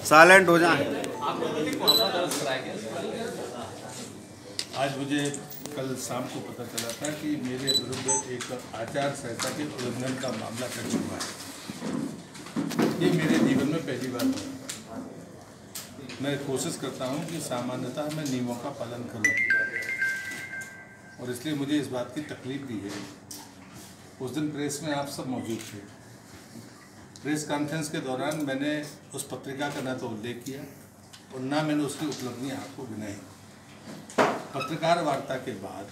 Silent हो जाए। आज मुझे कल शाम को पता चला था कि मेरे विरुद्ध एक आचार संहिता के उल्लंघन का मामला दर्ज हुआ है। ये मेरे जीवन में पहली बार हुआ। मैं कोशिश करता हूँ कि सामान्यतः मैं नियमों का पालन करूँ, और इसलिए मुझे इस बात की तकलीफ भी है। उस दिन प्रेस में आप सब मौजूद थे। प्रेस कॉन्फ्रेंस के दौरान मैंने उस पत्रिका का न तो उल्लेख किया और न मैंने उसकी उपलब्धियाँ आपको गिनाई। पत्रकार वार्ता के बाद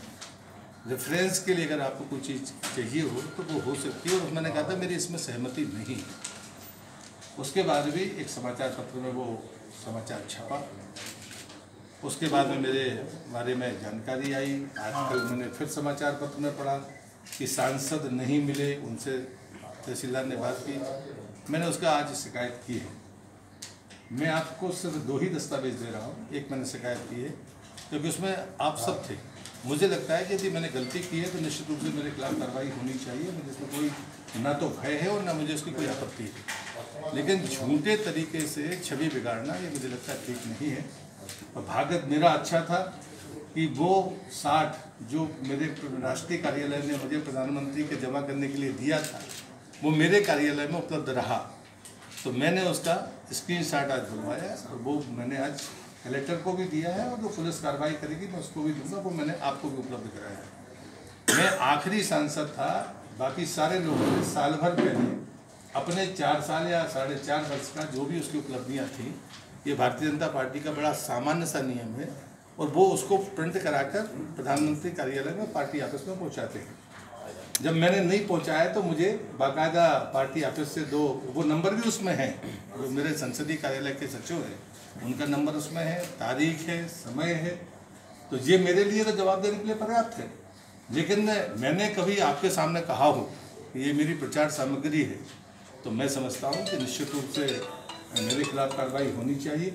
रेफरेंस के लिए अगर आपको कोई चीज़ चाहिए हो तो वो हो सकती है, और मैंने कहा था मेरी इसमें सहमति नहीं है। उसके बाद भी एक समाचार पत्र में वो समाचार छपा। उसके बाद में मेरे बारे में जानकारी आई। आजकल मैंने फिर समाचार पत्र में पढ़ा कि सांसद नहीं मिले, उनसे तहसीलदार ने बात की। मैंने उसका आज शिकायत की है। मैं आपको सिर्फ 2 ही दस्तावेज दे रहा हूँ। एक मैंने शिकायत की है क्योंकि उसमें आप सब थे। मुझे लगता है कि यदि मैंने गलती की है तो निश्चित रूप से मेरे खिलाफ कार्रवाई होनी चाहिए। मुझे इसमें कोई ना तो भय है और ना मुझे उसकी कोई आपत्ति है, लेकिन झूठे तरीके से छवि बिगाड़ना ये मुझे लगता है ठीक नहीं है। और भाग्य मेरा अच्छा था कि वो 60 जो मेरे राष्ट्रीय कार्यालय ने मुझे प्रधानमंत्री के जमा करने के लिए दिया था वो मेरे कार्यालय में उपलब्ध रहा, तो मैंने उसका स्क्रीनशॉट आज बनवाया और वो मैंने आज कलेक्टर को भी दिया है, और जो पुलिस कार्रवाई करेगी मैं उसको भी दूंगा। वो मैंने आपको भी उपलब्ध कराया है। मैं आखिरी सांसद था, बाकी सारे लोगों ने साल भर पहले अपने 4 साल या 4.5 वर्ष का जो भी उसकी उपलब्धियां थी, ये भारतीय जनता पार्टी का बड़ा सामान्य सा नियम है, और वो उसको प्रिंट कराकर प्रधानमंत्री कार्यालय में पार्टी ऑफिस में पहुँचाते हैं। जब मैंने नहीं पहुँचाया तो मुझे बाकायदा पार्टी ऑफिस से 2 वो नंबर भी उसमें है, जो मेरे संसदीय कार्यालय के सचिव हैं उनका नंबर उसमें है, तारीख है, समय है। तो ये मेरे लिए तो जवाब देने के लिए पर्याप्त है। लेकिन मैंने कभी आपके सामने कहा हो कि ये मेरी प्रचार सामग्री है, तो मैं समझता हूँ कि निश्चित रूप से मेरे खिलाफ कार्रवाई होनी चाहिए।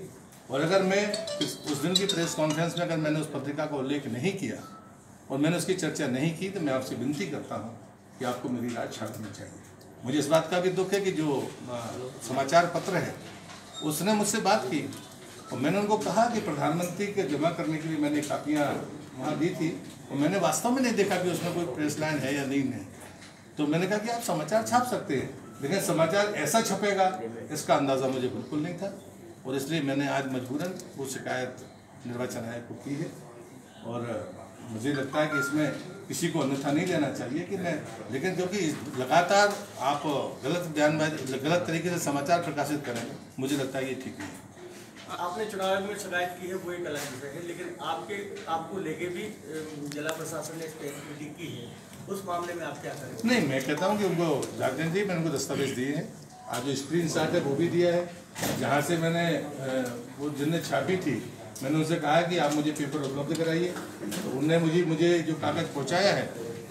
और अगर मैं उस दिन की प्रेस कॉन्फ्रेंस में अगर मैंने उस पत्रिका का उल्लेख नहीं किया और मैंने उसकी चर्चा नहीं की, तो मैं आपसे विनती करता हूँ कि आपको मेरी राय छापनी चाहिए। मुझे इस बात का भी दुख है कि जो समाचार पत्र है उसने मुझसे बात की, और मैंने उनको कहा कि प्रधानमंत्री के जमा करने के लिए मैंने कापियाँ वहाँ दी थी, और मैंने वास्तव में नहीं देखा कि उसमें कोई प्रेस लाइन है या नहीं है। तो मैंने कहा कि आप समाचार छाप सकते हैं, लेकिन समाचार ऐसा छपेगा इसका अंदाज़ा मुझे बिल्कुल नहीं था, और इसलिए मैंने आज मजबूरन वो शिकायत निर्वाचन आयोग को की है। और मुझे लगता है कि इसमें किसी को अन्यथा नहीं लेना चाहिए कि मैं, लेकिन क्योंकि लगातार आप गलत तरीके से समाचार प्रकाशित करें, मुझे लगता है ये ठीक नहीं है। आपने चुनाव में शिकायत की है, वो एक अलग विषय है, लेकिन आपको लेके भी जिला प्रशासन ने स्टेटमेंट की है, उस मामले में आप क्या करेंगे? नहीं, मैं कहता हूँ कि उनको जागरण जी, मैंने उनको दस्तावेज दिए हैं। आज जो स्क्रीनशॉट है वो भी दिया है, जहाँ से मैंने वो जिनने छापी थी मैंने उनसे कहा कि आप मुझे पेपर उपलब्ध कराइए, तो उनने मुझे जो कागज़ पहुँचाया है,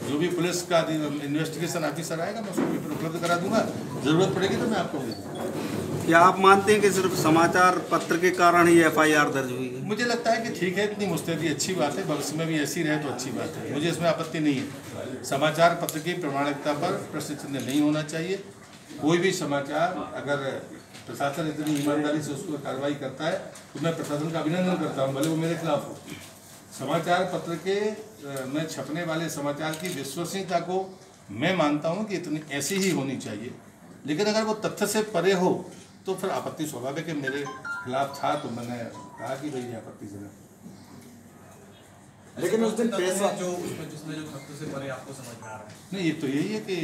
जो भी पुलिस का इन्वेस्टिगेशन ऑफिसर आएगा मैं उसको पेपर उपलब्ध करा दूंगा। ज़रूरत पड़ेगी तो मैं आपको दे दूँगा। क्या आप मानते हैं कि सिर्फ समाचार पत्र के कारण ही FIR दर्ज हुई है? मुझे लगता है कि ठीक है, इतनी मुस्तैदी अच्छी बात है, भविष्य में भी ऐसी रहे तो अच्छी बात है, मुझे इसमें आपत्ति नहीं है। समाचार पत्र की प्रामाणिकता पर प्रश्न चिन्ह नहीं होना चाहिए। कोई भी समाचार अगर प्रशासन इतनी ईमानदारी से उसको कार्रवाई करता है तो मैं प्रशासन का अभिनंदन करता हूँ, भले वो मेरे खिलाफ हो। समाचार पत्र के में छपने वाले समाचार की विश्वसनीयता को मैं मानता हूँ कि इतनी ऐसी ही होनी चाहिए, लेकिन अगर वो तथ्य से परे हो तो फिर आपत्ति स्वाभाविक है। मेरे खिलाफ था तो मैंने कहा कि भाई आपत्तिजनक। लेकिन उस दिन प्रेस जो जिसमें जो तथ्य से परे आपको समझ में आ रहा है? नहीं, ये तो यही है कि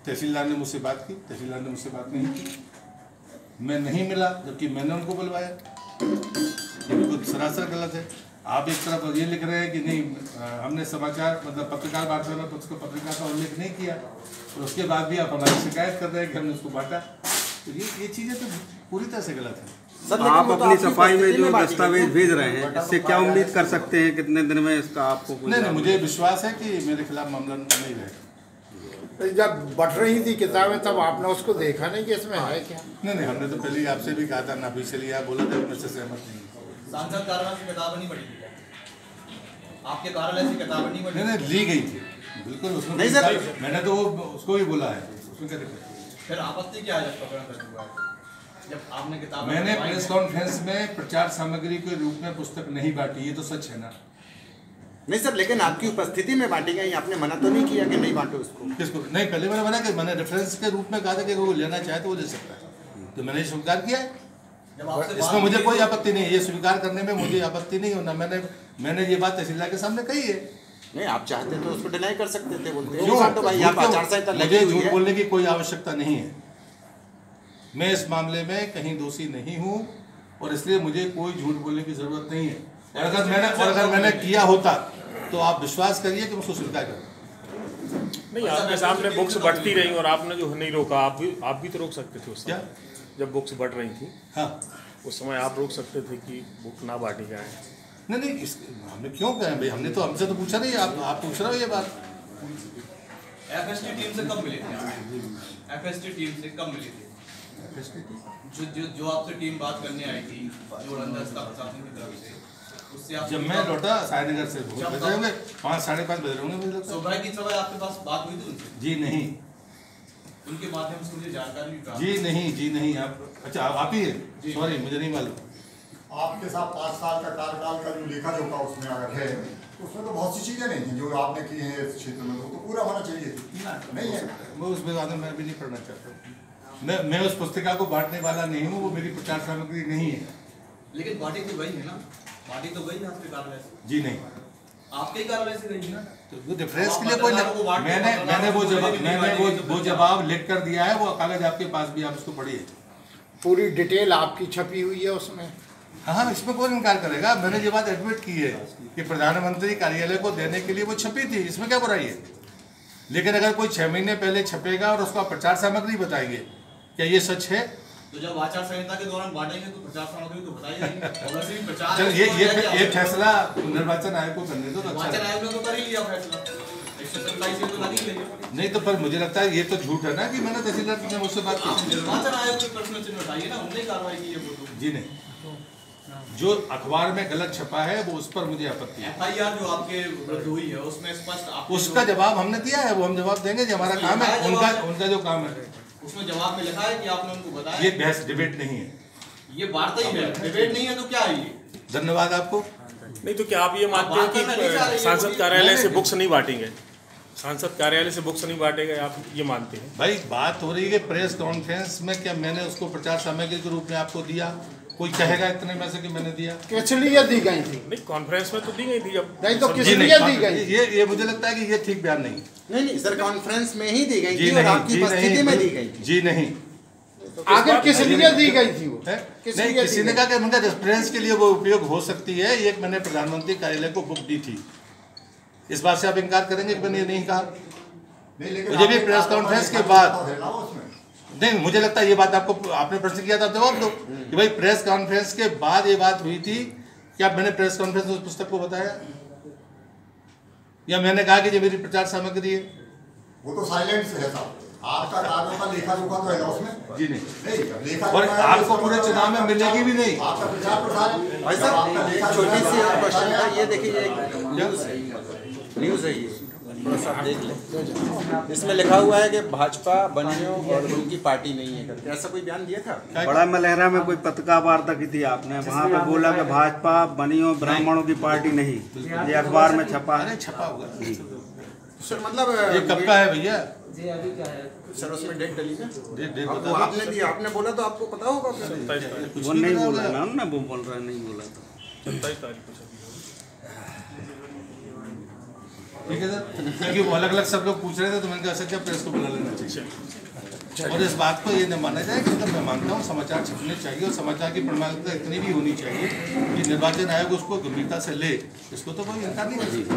तहसीलदार ने मुझसे बात की, तहसीलदार ने मुझसे बात नहीं की, मैं नहीं मिला जबकि मैंने उनको बुलवाया। ये बिल्कुल सरासर गलत है। आप एक तरफ ये लिख रहे हैं कि नहीं हमने समाचार मतलब पत्रकार वार्ता में उसको पत्रिका का उल्लेख नहीं किया, और उसके बाद भी आप हमारी शिकायत कर रहे हैं कि हमने उसको बांटा। तो ये चीज़ें तो पूरी तरह से गलत है। आप अपनी सफाई में जो दस्तावेज भेज रहे हैं, इससे क्या उम्मीद कर सकते हैं कितने दिन में इसका आपको? नहीं, मुझे विश्वास है कि मेरे खिलाफ मामला नहीं रहेगा। जब बढ़ रही थी किताबें तब आपने उसको देखा नहीं कि इसमें है क्या? नहीं, हमने तो पहले आपसे भी कहा था ना, अभी चलिए आप बोला था, मैं से सहमत नहीं। सांसद कार्यालय से किताब नहीं पड़ी थी, आपके कार्यालय से किताब नहीं पड़ी? नहीं, ली गई थी बिल्कुल उसमें। नहीं सर, मैंने तो उसको भी बोला है, उसमें क्या दिक्कत? फिर आपत्ति क्या है जब प्रकरण दर्ज हुआ है? जब आपने किताब मैंने प्रेस कॉन्फ्रेंस में प्रचार सामग्री के रूप में पुस्तक नहीं बांटी, ये तो सच है ना। नहीं सर, लेकिन आपकी उपस्थिति में बांटी गई, आपने मना तो नहीं किया कि नहीं बांटो उसको? किसको नहीं? पहले मैंने मना कि मैंने रेफरेंस के रूप में कहा था कि वो लेना चाहे तो वो ले सकता है, तो मैंने स्वीकार किया है। इसमें मुझे कोई आपत्ति नहीं है, ये स्वीकार करने में मुझे आपत्ति नहीं होना। मैंने ये बात तहसीलदार के सामने कही है। नहीं, आप चाहते तो उसको डिनाई कर सकते थे, बोलते क्यों? तो भाई आप आचार संहिता लगी मुझे हुई झूठ है। बोलने की कोई आवश्यकता नहीं है। मैं इस मामले में कहीं दोषी नहीं हूँ और इसलिए मुझे कोई झूठ बोलने की जरूरत नहीं है। और अगर मैंने किया होता तो आप विश्वास करिए कि मैं उसको स्वीकार करूँ। नहीं, आपके सामने बुक्स बढ़ती रही और आपने जो नहीं रोका, आप भी तो रोक सकते थे उस समय। जब बुक्स बढ़ रही थी, हाँ, उस समय आप रोक सकते थे कि बुक ना बांटी जाए। नहीं, हमने क्यों कहा भाई? हमने तो हमसे तो पूछा नहीं, आप पूछ रहे हो ये बात। एफएसटी टीम से कब मिले थे? एफएसटी टीम से कब मिले थे? जो आपसे टीम बात करने आई थी, जो रंधस्ता प्रशासन की तरफ से, उससे आप जब मैं लौटा सायनगर से, 5 साढ़े 5 बज रहे होंगे मुझे लगता है। सुबह की समय आपके पास बात हुई थी उनसे? जी नहीं, उनके माध्यम से मुझे जानकारी भी प्राप्त जी नहीं आप, अच्छा आप ही है? सॉरी, मुझे नहीं मालूम। आपके साथ 5 साल का कार्यकाल का जो लेखा जोखा उसमें अगर है तो उसमें तो बहुत सी चीजें नहीं थी जो आपने की हैं इस क्षेत्र में, तो पूरा होना चाहिए थी, नहीं है? मैं उस बारे में मैं भी नहीं पढ़ना चाहता। मैं उस पुस्तिका को बांटने वाला नहीं हूँ, वो मेरी प्रचार सामग्री नहीं है। लेकिन बाटी तो गई है ना, बाटी तो गई है आपके कार्यालय से। जी नहीं, आपके ही कार्यालय से गई है ना। तो वो डिफरेंस के लिए कोई मैंने वो जवाब लिख कर दिया है, वो कागज आपके पास भी, आप उसको पढ़िए। पूरी डिटेल आपकी छपी हुई है उसमें। हाँ, इसमें कौन इनकार करेगा? मैंने ये बात एडमिट की है कि प्रधानमंत्री कार्यालय को देने के लिए वो छपी थी, इसमें क्या बुराई है? लेकिन अगर कोई 6 महीने पहले छपेगा और उसका प्रचार सामग्री बताएंगे, क्या ये सच है? तो जब आचार संहिता के दौरान बांटेंगे तो प्रचार सामग्री तो बताई जाएगी। और वैसे भी प्रचार चल ये फैसला निर्वाचन आयोग को करने दो। निर्वाचन आयोग ने तो कर ही लिया फैसला, 127 तो लगी लेंगे। नहीं तो पर मुझे लगता है ये तो झूठ है ना कि मैंने तहसीलदार ने मुझसे बात की। निर्वाचन आयोग के प्रश्न चिन्ह उठाइए ना, उनने कार्रवाई की है वो तो। जी नहीं, जो अखबार में गलत छपा है वो उस पर मुझे आपत्ति है। FIR जो आपके विरुद्ध हुई है उसमें स्पष्ट उसका जवाब हमने दिया है, वो हम जवाब देंगे, जो हमारा काम है, उनका जो काम है। उसमें जवाब में लिखा है कि आपने उनको बताया। ये बहस डिबेट नहीं है, ये वार्ता ही है, डिबेट नहीं है तो क्या है ये? धन्यवाद आपको। नहीं तो क्या आप ये मानते हैं कि सांसद कार्यालय से बुक्स नहीं बांटेंगे? सांसद कार्यालय से बुक्स नहीं बांटेगा, आप ये मानते हैं? भाई बात हो रही है कि प्रेस कॉन्फ्रेंस में क्या मैंने उसको प्रचार सामग्री के रूप में आपको दिया? कोई कहेगा इतने में से कि मैंने दिया? किस लिए दी गई थी? नहीं, कॉन्फ्रेंस में तो दी गई थी। जब नहीं तो किस जी लिए नहीं, दी गई? ये मुझे लगता है कि ये ठीक बयान नहीं। नहीं सर, कॉन्फ्रेंस में ही दी गई जी थी और नहीं, आपकी जी उपस्थिति नहीं, में दी गई थी। जी नहीं, आखिर किस लिए दी गई थी वो? नहीं, किसी ने कहा कि उनका रेफरेंस के लिए वो उपयोग हो सकती है। एक मैंने प्रधानमंत्री कार्यालय को बुक दी थी, इस बात से आप इनकार करेंगे कि मैंने ये नहीं कहा? मुझे भी प्रेस कॉन्फ्रेंस के बाद नहीं, मुझे लगता है ये बात आपने प्रश्न किया था, जवाब दो कि भाई प्रेस कॉन्फ्रेंस के बाद ये बात हुई थी। क्या मैंने प्रेस कॉन्फ्रेंस में उस पुस्तक को बताया या मैंने कहा कि ये मेरी प्रचार सामग्री है? वो तो साइलेंट है साहब, आपका कागजों का लेखा जोखा तो है उसमें। जी नहीं, लेखा और आपको पूरे चुनाव में मिलेगी भी नहीं। आपका प्रचार प्रसार भाई साहब, छोटी सी और क्वेश्चन था, ये देखिए न्यूज़ है ये, देख लें। इसमें लिखा हुआ है कि भाजपा बनियों और उनकी पार्टी नहीं है करके, ऐसा कोई बयान दिया था? बड़ा मलहरा में कोई पत्रकार वार्ता की थी आपने, वहाँ पे बोला कि भाजपा बनियों ब्राह्मणों की पार्टी नहीं, ये अखबार में छपा है। छपा हुआ सर मतलब ये कब का है भैया? सर उसमें डेट डली है, डेट आपको बता आपने दिया, आपने बोला तो आपको पता होगा फिर। कुछ वो भी नहीं बता बोला दो। ना, वो बोल रहा है नहीं बोला था। 27 तारीख को छपी। ठीक है सर, क्योंकि वो अलग अलग सब लोग पूछ रहे थे तो मैंने कहा सर प्रेस को बुला लेना चाहिए। और इस बात को ये न माना जाए कि मैं मानता हूँ समाचार छपने चाहिए और समाचार की प्रामाणिकता इतनी भी होनी चाहिए कि निर्वाचन आयोग उसको गंभीरता से ले, इसको तो कोई इनकार नहीं कर सकता।